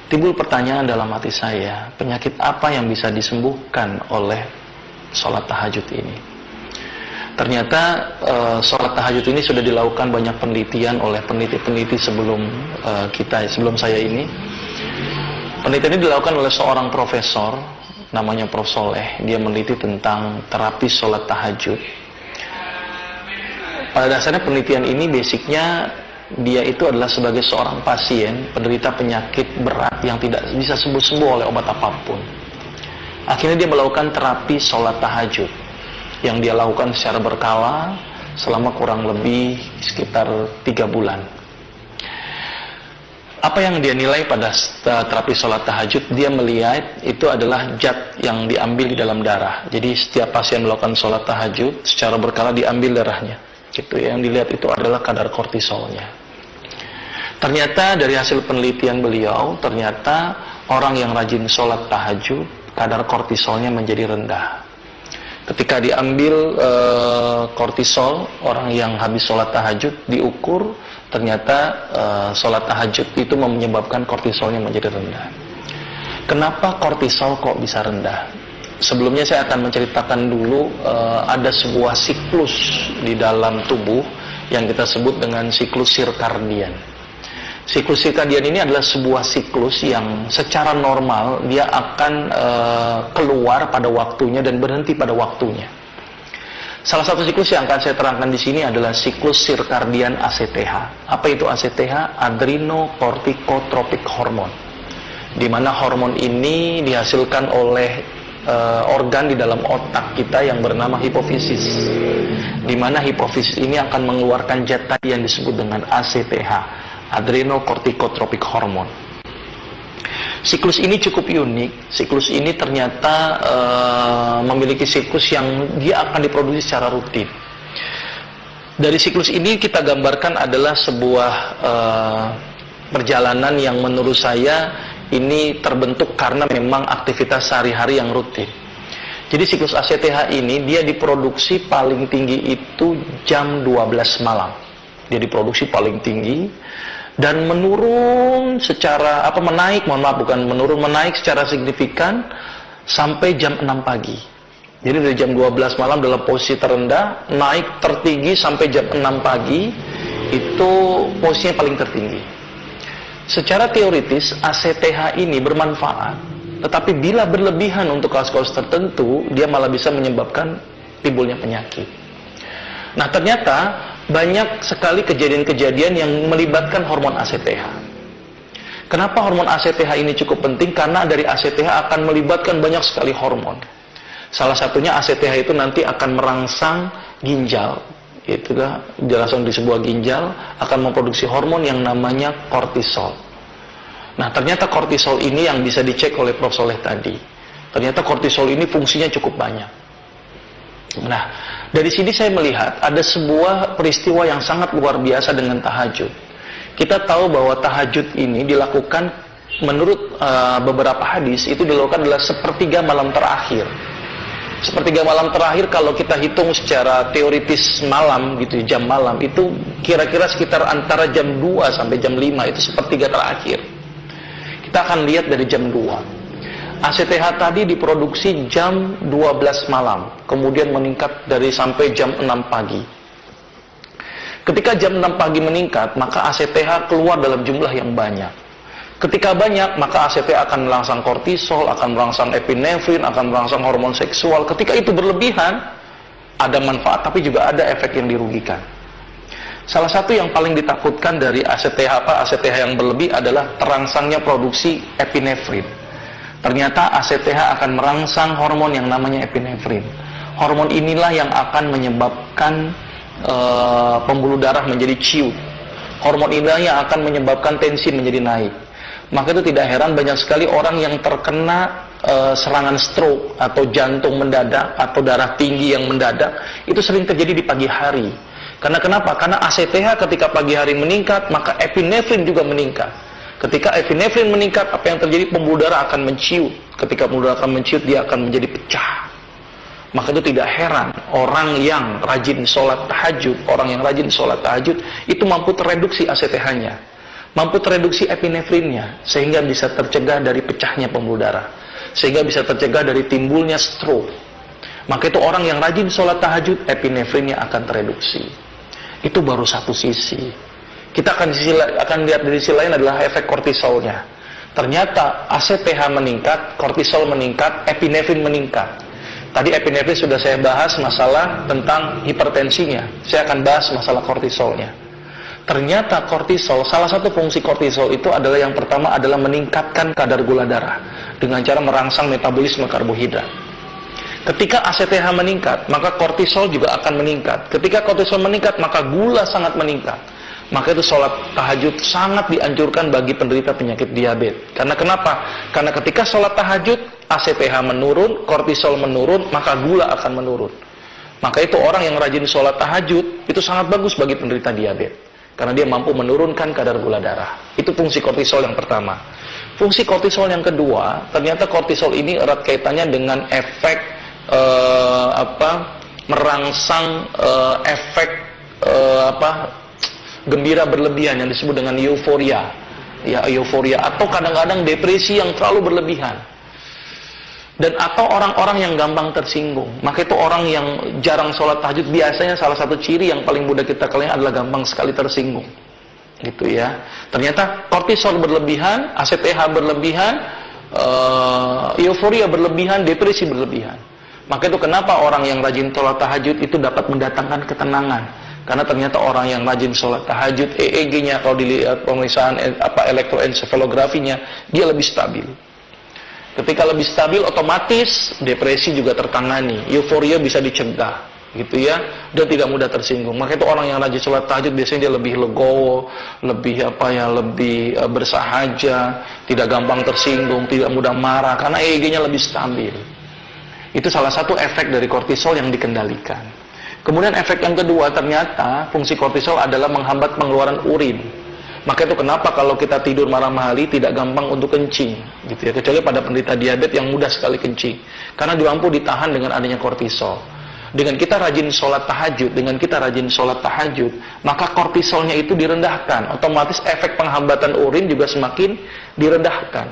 Timbul pertanyaan dalam hati saya, penyakit apa yang bisa disembuhkan oleh sholat tahajud ini? Ternyata sholat tahajud ini sudah dilakukan banyak penelitian oleh peneliti-peneliti sebelum saya ini. Penelitian ini dilakukan oleh seorang profesor, namanya Prof. Soleh. Dia meneliti tentang terapi sholat tahajud. Pada dasarnya penelitian ini basicnya dia itu adalah sebagai seorang pasien penderita penyakit berat yang tidak bisa sembuh-sembuh oleh obat apapun. Akhirnya dia melakukan terapi sholat tahajud yang dia lakukan secara berkala selama kurang lebih sekitar 3 bulan. Apa yang dia nilai pada terapi sholat tahajud? Dia melihat itu adalah zat yang diambil di dalam darah. Jadi setiap pasien melakukan sholat tahajud secara berkala diambil darahnya. Gitu ya. Yang dilihat itu adalah kadar kortisolnya. Ternyata dari hasil penelitian beliau, ternyata orang yang rajin sholat tahajud, kadar kortisolnya menjadi rendah. Ketika diambil kortisol, orang yang habis sholat tahajud diukur, ternyata sholat tahajud itu menyebabkan kortisolnya menjadi rendah. Kenapa kortisol kok bisa rendah? Sebelumnya saya akan menceritakan dulu ada sebuah siklus di dalam tubuh yang kita sebut dengan siklus sirkadian. Siklus sirkadian ini adalah sebuah siklus yang secara normal dia akan keluar pada waktunya dan berhenti pada waktunya. Salah satu siklus yang akan saya terangkan di sini adalah siklus sirkadian ACTH. Apa itu ACTH? Adrenocorticotropic hormone. Di mana hormon ini dihasilkan oleh organ di dalam otak kita yang bernama hipofisis. Di mana hipofisis ini akan mengeluarkan zat tadi yang disebut dengan ACTH. Adrenocorticotropic hormone. Siklus ini cukup unik. Siklus ini ternyata memiliki siklus yang dia akan diproduksi secara rutin. Dari siklus ini kita gambarkan adalah sebuah perjalanan yang menurut saya ini terbentuk karena memang aktivitas sehari-hari yang rutin. Jadi siklus ACTH ini dia diproduksi paling tinggi itu jam 12 malam. Dia diproduksi paling tinggi dan menurun secara menaik secara signifikan sampai jam 6 pagi. Jadi dari jam 12 malam dalam posisi terendah, naik tertinggi sampai jam 6 pagi, itu posisinya paling tertinggi. Secara teoritis ACTH ini bermanfaat, tetapi bila berlebihan untuk kasus-kasus tertentu, dia malah bisa menyebabkan timbulnya penyakit. Nah, ternyata banyak sekali kejadian-kejadian yang melibatkan hormon ACTH. Kenapa hormon ACTH ini cukup penting? Karena dari ACTH akan melibatkan banyak sekali hormon. Salah satunya ACTH itu nanti akan merangsang ginjal. Itu langsung di sebuah ginjal akan memproduksi hormon yang namanya kortisol. Nah, ternyata kortisol ini yang bisa dicek oleh Prof. Soleh tadi. Ternyata kortisol ini fungsinya cukup banyak. Nah, dari sini saya melihat ada sebuah peristiwa yang sangat luar biasa dengan tahajud. Kita tahu bahwa tahajud ini dilakukan menurut beberapa hadis itu dilakukan adalah sepertiga malam terakhir. Sepertiga malam terakhir kalau kita hitung secara teoritis malam gitu, jam malam itu kira-kira sekitar antara jam 2 sampai jam 5 itu sepertiga terakhir. Kita akan lihat dari jam 2. ACTH tadi diproduksi jam 12 malam, kemudian meningkat sampai jam 6 pagi. Ketika jam 6 pagi meningkat, maka ACTH keluar dalam jumlah yang banyak. Ketika banyak, maka ACTH akan merangsang kortisol, akan merangsang epinefrin, akan merangsang hormon seksual. Ketika itu berlebihan, ada manfaat tapi juga ada efek yang dirugikan. Salah satu yang paling ditakutkan dari ACTH yang berlebih adalah terangsangnya produksi epinefrin. Ternyata ACTH akan merangsang hormon yang namanya epinefrin. Hormon inilah yang akan menyebabkan pembuluh darah menjadi ciut. Hormon inilah yang akan menyebabkan tensi menjadi naik. Maka itu tidak heran banyak sekali orang yang terkena serangan stroke atau jantung mendadak atau darah tinggi yang mendadak itu sering terjadi di pagi hari. Karena kenapa? Karena ACTH ketika pagi hari meningkat, maka epinefrin juga meningkat. Ketika epinefrin meningkat, apa yang terjadi? Pembuluh darah akan menciut. Ketika pembuluh darah akan menciut, dia akan menjadi pecah. Maka itu tidak heran orang yang rajin sholat tahajud, itu mampu tereduksi ACTH-nya. mampu tereduksi epinefrinnya, sehingga bisa tercegah dari pecahnya pembuluh darah, sehingga bisa tercegah dari timbulnya stroke. Maka itu orang yang rajin sholat tahajud, epinefrinnya akan tereduksi. Itu baru satu sisi. Kita akan lihat dari sisi lain adalah efek kortisolnya. Ternyata ACTH meningkat, kortisol meningkat, epinefrin meningkat. Tadi epinefrin sudah saya bahas masalah tentang hipertensinya. Saya akan bahas masalah kortisolnya. Ternyata kortisol, salah satu fungsi kortisol itu adalah yang pertama adalah meningkatkan kadar gula darah dengan cara merangsang metabolisme karbohidrat. Ketika ACTH meningkat, maka kortisol juga akan meningkat. Ketika kortisol meningkat, maka gula sangat meningkat. Maka itu sholat tahajud sangat dianjurkan bagi penderita penyakit diabetes. Karena kenapa? Karena ketika sholat tahajud, ACTH menurun, kortisol menurun, maka gula akan menurun. Maka itu orang yang rajin sholat tahajud, itu sangat bagus bagi penderita diabetes. Karena dia mampu menurunkan kadar gula darah. Itu fungsi kortisol yang pertama. Fungsi kortisol yang kedua, ternyata kortisol ini erat kaitannya dengan efek merangsang efek gembira berlebihan yang disebut dengan euforia. Ya, euforia atau kadang-kadang depresi yang terlalu berlebihan. Dan atau orang-orang yang gampang tersinggung. Maka itu orang yang jarang sholat tahajud biasanya salah satu ciri yang paling mudah kita kelihatan adalah gampang sekali tersinggung. Gitu ya. Ternyata kortisol berlebihan, ACTH berlebihan, euforia berlebihan, depresi berlebihan. Maka itu kenapa orang yang rajin sholat tahajud itu dapat mendatangkan ketenangan. Karena ternyata orang yang rajin sholat tahajud, EEG-nya kalau dilihat pemeriksaan elektroensefalografinya, dia lebih stabil. Ketika lebih stabil, otomatis depresi juga tertangani, euforia bisa dicegah, gitu ya, dan tidak mudah tersinggung. Maka itu orang yang rajin sholat tahajud biasanya dia lebih legowo, lebih lebih bersahaja, tidak gampang tersinggung, tidak mudah marah, karena EEG-nya lebih stabil. Itu salah satu efek dari kortisol yang dikendalikan. Kemudian efek yang kedua, ternyata fungsi kortisol adalah menghambat pengeluaran urin. Maka itu kenapa kalau kita tidur malam hari tidak gampang untuk kencing, gitu ya. Kecuali pada penderita diabetes yang mudah sekali kencing, karena mampu ditahan dengan adanya kortisol. Dengan kita rajin sholat tahajud, maka kortisolnya itu direndahkan. Otomatis efek penghambatan urin juga semakin direndahkan.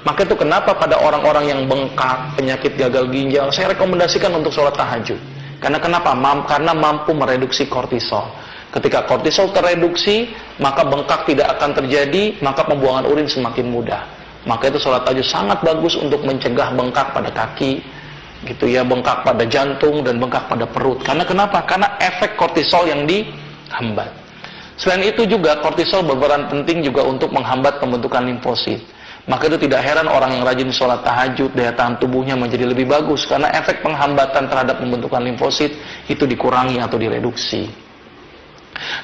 Maka itu kenapa pada orang-orang yang bengkak, penyakit gagal ginjal, saya rekomendasikan untuk sholat tahajud. Karena kenapa? Karena mampu mereduksi kortisol. Ketika kortisol tereduksi, maka bengkak tidak akan terjadi, maka pembuangan urin semakin mudah. Maka itu sholat tahajud sangat bagus untuk mencegah bengkak pada kaki, gitu ya, bengkak pada jantung dan bengkak pada perut. Karena kenapa? Karena efek kortisol yang dihambat. Selain itu juga kortisol berperan penting juga untuk menghambat pembentukan limfosit. Maka itu tidak heran orang yang rajin sholat tahajud, daya tahan tubuhnya menjadi lebih bagus, karena efek penghambatan terhadap pembentukan limfosit itu dikurangi atau direduksi.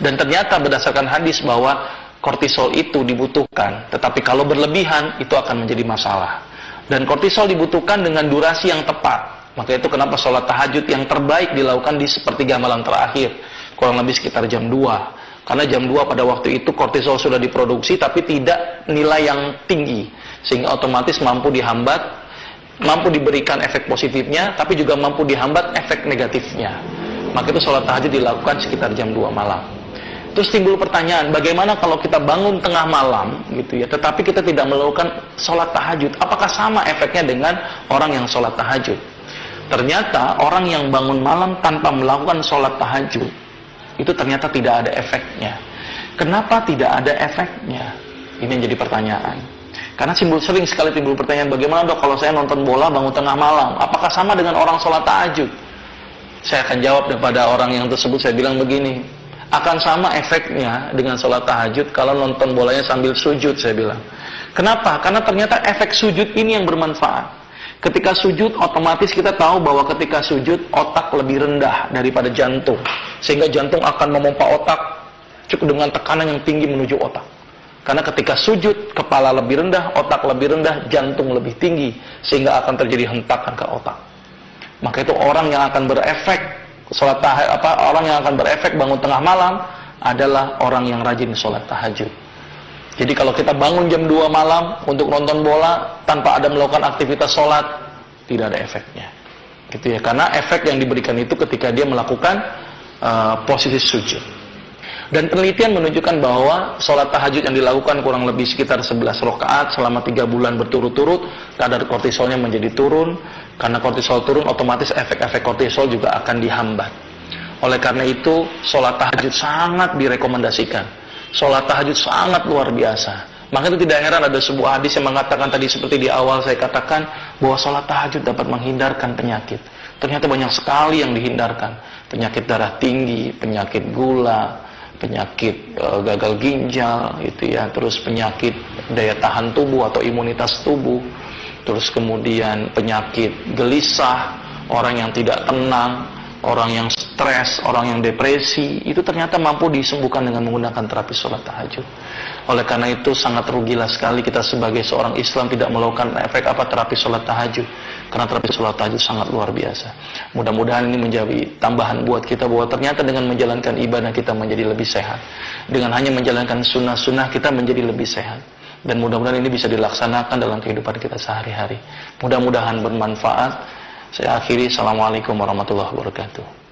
Dan ternyata berdasarkan hadis bahwa kortisol itu dibutuhkan, tetapi kalau berlebihan itu akan menjadi masalah. Dan kortisol dibutuhkan dengan durasi yang tepat. Maka itu kenapa sholat tahajud yang terbaik dilakukan di sepertiga malam terakhir, kurang lebih sekitar jam 2. Karena jam 2 pada waktu itu kortisol sudah diproduksi tapi tidak nilai yang tinggi, sehingga otomatis mampu dihambat, mampu diberikan efek positifnya, tapi juga mampu dihambat efek negatifnya. Maka itu sholat tahajud dilakukan sekitar jam 2 malam. Terus timbul pertanyaan, bagaimana kalau kita bangun tengah malam gitu ya, tetapi kita tidak melakukan sholat tahajud, apakah sama efeknya dengan orang yang sholat tahajud? Ternyata orang yang bangun malam tanpa melakukan sholat tahajud itu ternyata tidak ada efeknya. Kenapa tidak ada efeknya? Ini yang jadi pertanyaan. Karena sering sekali timbul pertanyaan, bagaimana dok kalau saya nonton bola bangun tengah malam? Apakah sama dengan orang sholat tahajud? Saya akan jawab kepada orang yang tersebut, saya bilang begini, akan sama efeknya dengan sholat tahajud kalau nonton bolanya sambil sujud, saya bilang. Kenapa? Karena ternyata efek sujud ini yang bermanfaat. Ketika sujud, otomatis kita tahu bahwa ketika sujud, otak lebih rendah daripada jantung. Sehingga jantung akan memompa otak cukup dengan tekanan yang tinggi menuju otak. Karena ketika sujud, kepala lebih rendah, otak lebih rendah, jantung lebih tinggi. Sehingga akan terjadi hentakan ke otak. Maka itu orang yang akan berefek, orang yang akan berefek bangun tengah malam adalah orang yang rajin sholat tahajud. Jadi kalau kita bangun jam 2 malam untuk nonton bola tanpa ada melakukan aktivitas sholat, tidak ada efeknya. Gitu ya, karena efek yang diberikan itu ketika dia melakukan posisi sujud. Dan penelitian menunjukkan bahwa sholat tahajud yang dilakukan kurang lebih sekitar 11 rakaat selama 3 bulan berturut-turut, kadar kortisolnya menjadi turun. Karena kortisol turun, otomatis efek-efek kortisol juga akan dihambat. Oleh karena itu, sholat tahajud sangat direkomendasikan. Sholat tahajud sangat luar biasa. Maka itu tidak heran ada sebuah hadis yang mengatakan tadi seperti di awal saya katakan, bahwa sholat tahajud dapat menghindarkan penyakit. Ternyata banyak sekali yang dihindarkan. Penyakit darah tinggi, penyakit gula, penyakit gagal ginjal, gitu ya, terus penyakit daya tahan tubuh atau imunitas tubuh, terus kemudian penyakit gelisah, orang yang tidak tenang, orang yang stres, orang yang depresi, itu ternyata mampu disembuhkan dengan menggunakan terapi sholat tahajud. Oleh karena itu sangat rugilah sekali kita sebagai seorang Islam tidak melakukan efek terapi sholat tahajud. Karena terapi sholat tahajud sangat luar biasa. Mudah-mudahan ini menjadi tambahan buat kita bahwa ternyata dengan menjalankan ibadah kita menjadi lebih sehat. Dengan hanya menjalankan sunnah-sunnah kita menjadi lebih sehat. Dan mudah-mudahan ini bisa dilaksanakan dalam kehidupan kita sehari-hari. Mudah-mudahan bermanfaat. Saya akhiri. Assalamualaikum warahmatullahi wabarakatuh.